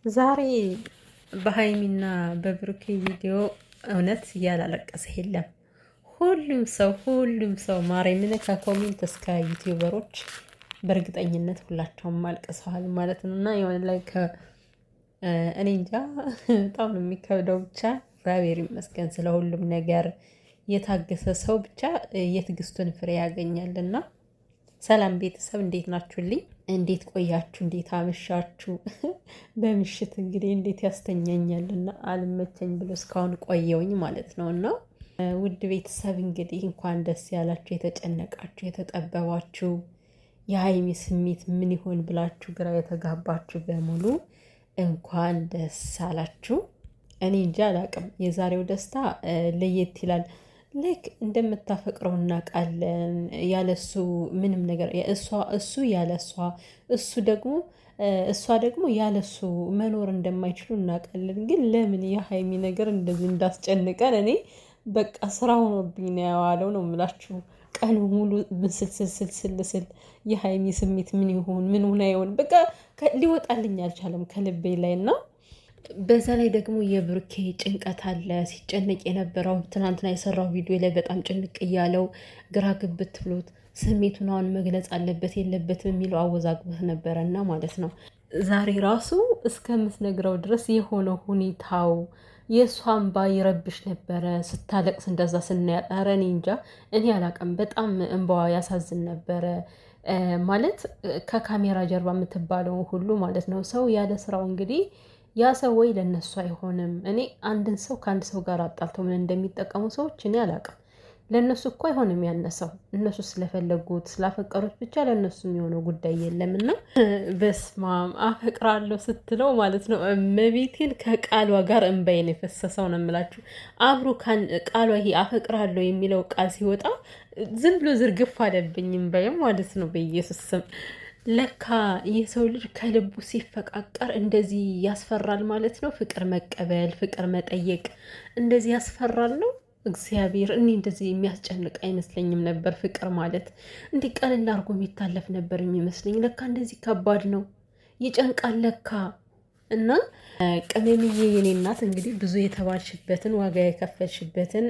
ዛሬ በሀይሚና በብሩኬ ቪዲዮ እውነት ያላለቀሰ የለም። ሁሉም ሰው ማርያምን ከኮሜንት እስከ ዩቲዩበሮች በእርግጠኝነት ሁላቸውም አልቅሰዋል ማለት ነው። እና የሆነ ላይ እኔ እንጃ በጣም ነው የሚከብደው። ብቻ እግዚአብሔር ይመስገን ስለ ሁሉም ነገር። የታገሰ ሰው ብቻ የትዕግስቱን ፍሬ ያገኛልና። ሰላም ቤተሰብ እንዴት ናችሁልኝ? እንዴት ቆያችሁ? እንዴት አመሻችሁ? በምሽት እንግዲህ እንዴት ያስተኛኛልና አልመቸኝ ብሎ እስካሁን ቆየውኝ ማለት ነው። እና ውድ ቤተሰብ እንግዲህ እንኳን ደስ ያላችሁ፣ የተጨነቃችሁ፣ የተጠበባችሁ የሀይሚ ስሜት ምን ይሆን ብላችሁ ግራ የተጋባችሁ በሙሉ እንኳን ደስ አላችሁ። እኔ እንጂ አላቅም። የዛሬው ደስታ ለየት ይላል። ልክ እንደምታፈቅረው እናውቃለን። ያለሱ ምንም ነገር እሱ ያለሷ እሷ ደግሞ ያለሱ መኖር እንደማይችሉ እናውቃለን። ግን ለምን የሀይሚ ነገር እንደዚህ እንዳስጨንቀን እኔ በቃ ስራ ሆኖብኝ ነው የዋለው ነው የምላችሁ። ቀኑ ሙሉ ብስልስልስልስል የሀይሚ ስሜት ምን ይሆን ምን ሆና ይሆን በቃ ሊወጣልኝ አልቻለም ከልቤ ላይ እና በዛ ላይ ደግሞ የብሩኬ ጭንቀት አለ። ሲጨነቅ የነበረው ትናንትና የሰራው ቪዲዮ ላይ በጣም ጭንቅ እያለው ግራ ግብት ብሎት ስሜቱን አሁን መግለጽ አለበት የለበትም የሚለው አወዛግቦት ነበረና ማለት ነው። ዛሬ ራሱ እስከምትነግረው ድረስ የሆነ ሁኔታው የእሷን እንባ ይረብሽ ነበረ። ስታለቅስ እንደዛ ስናያት ኧረ እኔ እንጃ እኔ አላቅም። በጣም እንባዋ ያሳዝን ነበረ። ማለት ከካሜራ ጀርባ የምትባለው ሁሉ ማለት ነው። ሰው ያለ ስራው እንግዲህ ያ ሰው ወይ ለነሱ አይሆንም። እኔ አንድን ሰው ከአንድ ሰው ጋር አጣልተው ምን እንደሚጠቀሙ ሰዎች እኔ አላውቅም። ለእነሱ እኮ አይሆንም ያነሰው እነሱ ስለፈለጉት ስላፈቀሩት ብቻ ለእነሱ የሚሆነው ጉዳይ የለም። እና በስማም አፈቅራለሁ ስትለው ማለት ነው እመቤቴን ከቃሏ ጋር እንባዬን የፈሰሰው ነው የምላችሁ። አብሮ ቃሏ ይሄ አፈቅራለሁ የሚለው ቃል ሲወጣ ዝም ብሎ ዝርግፍ አለብኝ እንባዬም ማለት ነው በኢየሱስ ስም። ለካ የሰው ልጅ ከልቡ ሲፈቃቀር እንደዚህ ያስፈራል ማለት ነው። ፍቅር መቀበል፣ ፍቅር መጠየቅ እንደዚህ ያስፈራል ነው። እግዚአብሔር እኔ እንደዚህ የሚያስጨንቅ አይመስለኝም ነበር። ፍቅር ማለት እንዲህ ቀለል አድርጎ የሚታለፍ ነበር የሚመስለኝ። ለካ እንደዚህ ከባድ ነው፣ ይጨንቃል ለካ። እና ቅመምዬ የኔ እናት እንግዲህ ብዙ የተባልሽበትን ዋጋ የከፈልሽበትን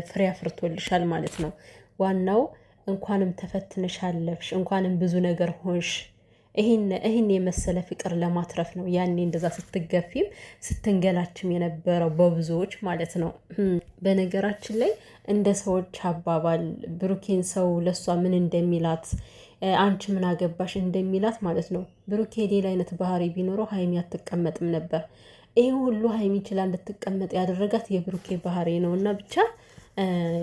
ፍሬ አፍርቶልሻል ማለት ነው። ዋናው እንኳንም ተፈትነሽ አለፍሽ፣ እንኳንም ብዙ ነገር ሆንሽ። ይህን የመሰለ ፍቅር ለማትረፍ ነው ያኔ እንደዛ ስትገፊም ስትንገላችም የነበረው በብዙዎች ማለት ነው። በነገራችን ላይ እንደ ሰዎች አባባል ብሩኬን ሰው ለሷ ምን እንደሚላት አንቺ ምን አገባሽ እንደሚላት ማለት ነው። ብሩኬ ሌላ አይነት ባህሪ ቢኖረው ሀይሚ አትቀመጥም ነበር። ይህ ሁሉ ሀይሚ ችላ እንድትቀመጥ ያደረጋት የብሩኬ ባህሪ ነው እና ብቻ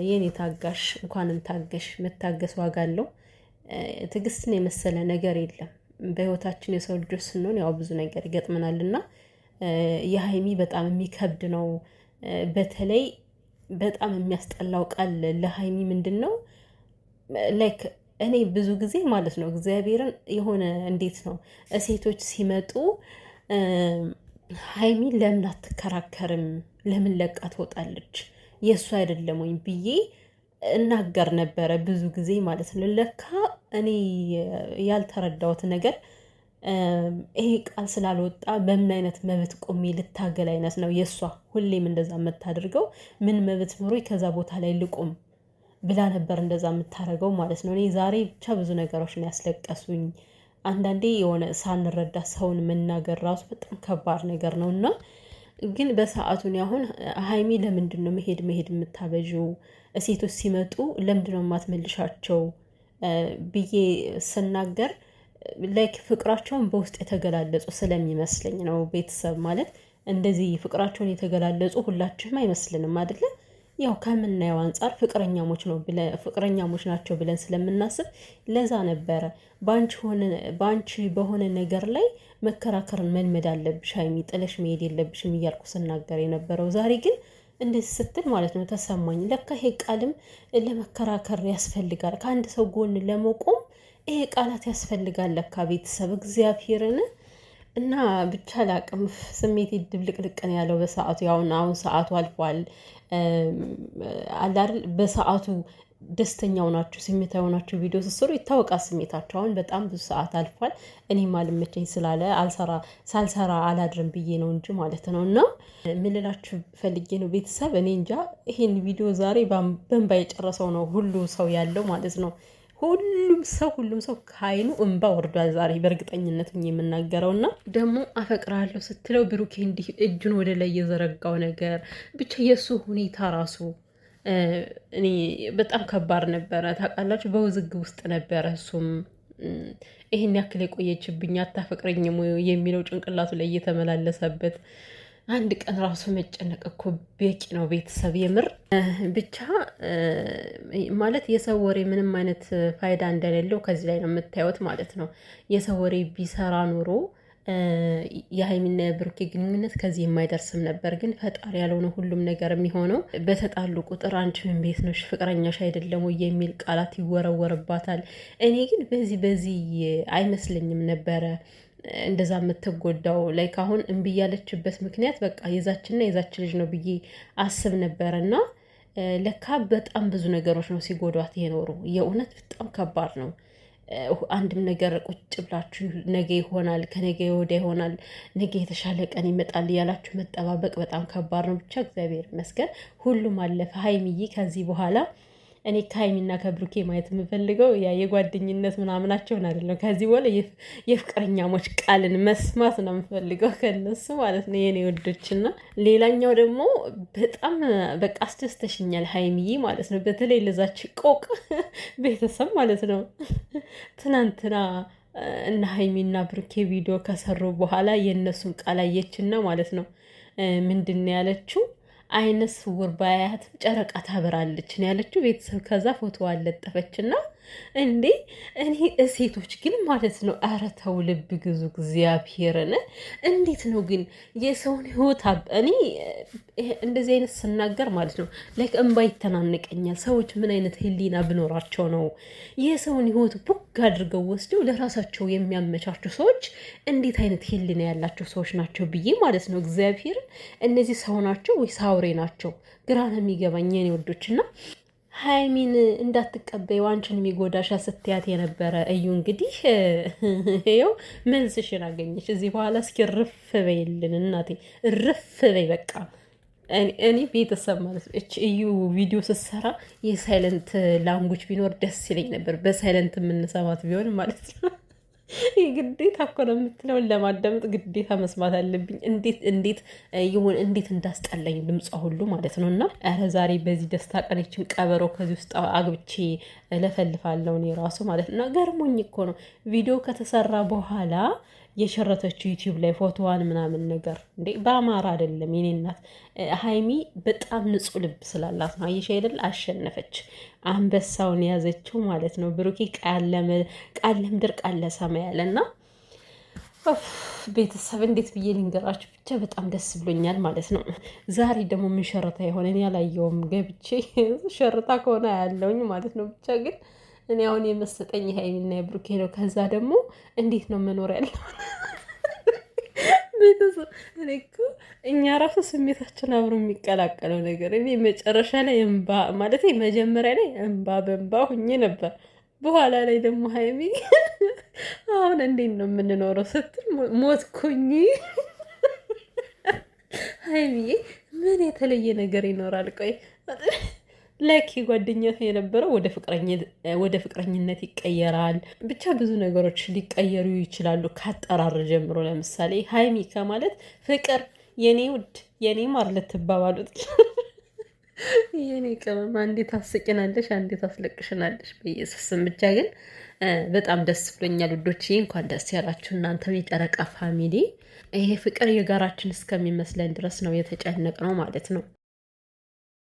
የኔ ታጋሽ እንኳንም ታገሽ። መታገስ ዋጋ አለው። ትዕግስትን የመሰለ ነገር የለም በህይወታችን። የሰው ልጆች ስንሆን ያው ብዙ ነገር ይገጥመናል እና የሀይሚ በጣም የሚከብድ ነው። በተለይ በጣም የሚያስጠላው ቃል ለሀይሚ ምንድን ነው ላይክ እኔ ብዙ ጊዜ ማለት ነው እግዚአብሔርን የሆነ እንዴት ነው ሴቶች ሲመጡ ሀይሚ ለምን አትከራከርም? ለምን ለቃ ትወጣለች? የእሱ አይደለም ወይም ብዬ እናገር ነበረ ብዙ ጊዜ ማለት ነው። ለካ እኔ ያልተረዳሁት ነገር ይሄ ቃል ስላልወጣ በምን አይነት መብት ቆሜ ልታገል አይነት ነው የእሷ ሁሌም እንደዛ የምታደርገው። ምን መብት ኖሮኝ ከዛ ቦታ ላይ ልቁም ብላ ነበር እንደዛ የምታደርገው ማለት ነው። እኔ ዛሬ ብቻ ብዙ ነገሮች ነው ያስለቀሱኝ። አንዳንዴ የሆነ ሳንረዳ ሰውን መናገር ራሱ በጣም ከባድ ነገር ነው እና ግን በሰዓቱን አሁን ሀይሚ ለምንድን ነው መሄድ የምታበዥው? ሴቶች ሲመጡ ለምንድን ነው የማትመልሻቸው ብዬ ስናገር ላይክ ፍቅራቸውን በውስጥ የተገላለጹ ስለሚመስለኝ ነው። ቤተሰብ ማለት እንደዚህ ፍቅራቸውን የተገላለጹ ሁላችንም አይመስልንም አይደለ? ያው ከምናየው አንጻር ፍቅረኛሞች ናቸው ብለን ስለምናስብ ለዛ ነበረ በአንቺ በሆነ ነገር ላይ መከራከርን መልመድ አለብሽ ሀይሚ፣ ጥለሽ መሄድ የለብሽም እያልኩ ስናገር የነበረው። ዛሬ ግን እንደዚህ ስትል ማለት ነው ተሰማኝ። ለካ ይሄ ቃልም ለመከራከር ያስፈልጋል። ከአንድ ሰው ጎን ለመቆም ይሄ ቃላት ያስፈልጋል ለካ ቤተሰብ እግዚአብሔርን እና ብቻ ላቅም ስሜት ድብልቅልቅን ያለው በሰዓቱ አሁን ሰዓቱ አልፏል አላል በሰዓቱ ደስተኛው ናችሁ ስሜታዊ ናችሁ ቪዲዮ ስትሰሩ ይታወቃል ስሜታችሁ። አሁን በጣም ብዙ ሰዓት አልፏል። እኔም አልመቸኝ ስላለ ሳልሰራ አላድርም ብዬ ነው እንጂ ማለት ነው። እና ምን ልላችሁ ፈልጌ ነው ቤተሰብ፣ እኔ እንጃ ይሄን ቪዲዮ ዛሬ በእንባ የጨረሰው ነው ሁሉ ሰው ያለው ማለት ነው። ሁሉም ሰው ከአይኑ እንባ ወርዷል ዛሬ በእርግጠኝነት የምናገረው። እና ደግሞ አፈቅራለሁ ስትለው ብሩኬ እንዲህ እጁን ወደ ላይ የዘረጋው ነገር ብቻ የእሱ ሁኔታ ራሱ እኔ በጣም ከባድ ነበረ። ታውቃላችሁ በውዝግብ ውስጥ ነበረ። እሱም ይሄን ያክል የቆየችብኝ አታፈቅረኝም የሚለው ጭንቅላቱ ላይ እየተመላለሰበት አንድ ቀን ራሱ መጨነቅ እኮ በቂ ነው ቤተሰብ። የምር ብቻ ማለት የሰው ወሬ ምንም አይነት ፋይዳ እንደሌለው ከዚህ ላይ ነው የምታዩት ማለት ነው። የሰው ወሬ ቢሰራ ኑሮ የሀይሚና የብሩኬ ግንኙነት ከዚህ የማይደርስም ነበር። ግን ፈጣሪ ያለው ነው ሁሉም ነገር የሚሆነው። በተጣሉ ቁጥር አንቺ ምን ቤት ነሽ ፍቅረኛሽ አይደለም ወይ የሚል ቃላት ይወረወርባታል። እኔ ግን በዚህ አይመስለኝም ነበረ እንደዛ የምትጎዳው ላይ ካሁን እምቢ ያለችበት ምክንያት በቃ የዛችና የዛች ልጅ ነው ብዬ አስብ ነበረ። እና ለካ በጣም ብዙ ነገሮች ነው ሲጎዷት የኖሩ። የእውነት በጣም ከባድ ነው። አንድም ነገር ቁጭ ብላችሁ ነገ ይሆናል ከነገ ወዲያ ይሆናል ነገ የተሻለ ቀን ይመጣል እያላችሁ መጠባበቅ በጣም ከባድ ነው። ብቻ እግዚአብሔር ይመስገን ሁሉም አለፈ። ሀይሚዬ ከዚህ በኋላ እኔ ከሀይሚና ከብሩኬ ማየት የምፈልገው ያ የጓደኝነት ምናምናቸውን አይደለም። ከዚህ በኋላ የፍቅረኛሞች ቃልን መስማት ነው የምፈልገው ከነሱ ማለት ነው የኔ ወዶችና። ሌላኛው ደግሞ በጣም በቃ አስደስተሽኛል ሀይሚዬ ማለት ነው። በተለይ ለዛች ቆቅ ቤተሰብ ማለት ነው። ትናንትና እና ሀይሚና ብሩኬ ቪዲዮ ከሰሩ በኋላ የእነሱን ቃል አየችና ማለት ነው ምንድን ነው ያለችው? አይነ ስውር ባያት ጨረቃ ታበራለች ነው ያለችው ቤተሰብ። ከዛ ፎቶ አለጠፈችና እንዴ እኔ ሴቶች ግን ማለት ነው ኧረ ተው ልብ ግዙ እግዚአብሔርን። እንዴት ነው ግን የሰውን ህይወት እኔ እንደዚህ አይነት ስናገር ማለት ነው ላይክ እንባ ይተናነቀኛል። ሰዎች ምን አይነት ህሊና ብኖራቸው ነው የሰውን ህይወት ቡግ አድርገው ወስደው ለራሳቸው የሚያመቻቸው ሰዎች እንዴት አይነት ህሊና ያላቸው ሰዎች ናቸው ብዬ ማለት ነው እግዚአብሔርን። እነዚህ ሰው ናቸው ወይስ አውሬ ናቸው? ግራ ነው የሚገባኝ የኔ ወዶችና ሀይሚን እንዳትቀበይ አንቺን የሚጎዳሻ ስትያት የነበረ እዩ እንግዲህ ይኸው መልስሽን አገኘች። እዚህ በኋላ እስኪ ርፍ በይልን እናቴ፣ ርፍ በይ በቃ። እኔ ቤተሰብ ማለት ነው እዩ ቪዲዮ ስትሰራ የሳይለንት ላንጉጅ ቢኖር ደስ ይለኝ ነበር። በሳይለንት የምንሰማት ቢሆን ማለት ነው። ግዴታ እኮ ነው የምትለውን ለማዳመጥ ግዴታ መስማት አለብኝ። እንዴት እንዳስጠላኝ ድምጿ ሁሉ ማለት ነው። እና ኧረ ዛሬ በዚህ ደስታ ቀነችን ቀበሮ ከዚህ ውስጥ አግብቼ እለፈልፋለሁ እኔ ራሱ ማለት ነው። ገርሞኝ እኮ ነው ቪዲዮ ከተሰራ በኋላ የሸረተችው ዩቲዩብ ላይ ፎቶዋን ምናምን ነገር እንዴ በአማራ አይደለም የኔ እናት። ሀይሚ በጣም ንጹሕ ልብ ስላላት ነው። አየሽ አይደል? አሸነፈች፣ አንበሳውን ያዘችው ማለት ነው። ብሩኬ ቃለ ምድር ቃለ ሰማይ ያለና ቤተሰብ እንዴት ብዬ ልንገራችሁ፣ ብቻ በጣም ደስ ብሎኛል ማለት ነው። ዛሬ ደግሞ ምን ሸረታ የሆነ እኔ ያላየውም ገብቼ ሸረታ ከሆነ ያለውኝ ማለት ነው። ብቻ ግን እኔ አሁን የመሰጠኝ የሀይሚና የብሩኬ ነው። ከዛ ደግሞ እንዴት ነው መኖር ያለው ቤተሰብ። እኔ እኮ እኛ ራሱ ስሜታችን አብሮ የሚቀላቀለው ነገር እኔ መጨረሻ ላይ እንባ ማለት መጀመሪያ ላይ እንባ በእንባ ሁኜ ነበር። በኋላ ላይ ደግሞ ሀይሚ አሁን እንዴት ነው የምንኖረው ስትል ሞትኩኝ። ሀይሚዬ ምን የተለየ ነገር ይኖራል? ቆይ ላይክ ጓደኝነት የነበረው ወደ ፍቅረኝነት ይቀየራል። ብቻ ብዙ ነገሮች ሊቀየሩ ይችላሉ ካጠራር ጀምሮ። ለምሳሌ ሀይሚ ከማለት ፍቅር የኔ ውድ የኔ ማር ልትባባሉት የኔ ቅመም አንዴ ታስቂናለሽ፣ አንዴ ታስለቅሽናለሽ በኢየሱስም። ብቻ ግን በጣም ደስ ብሎኛል ውዶች። እንኳን ደስ ያላችሁ እናንተ የጨረቃ ፋሚሊ። ይሄ ፍቅር የጋራችን እስከሚመስለን ድረስ ነው የተጨነቅ ነው ማለት ነው።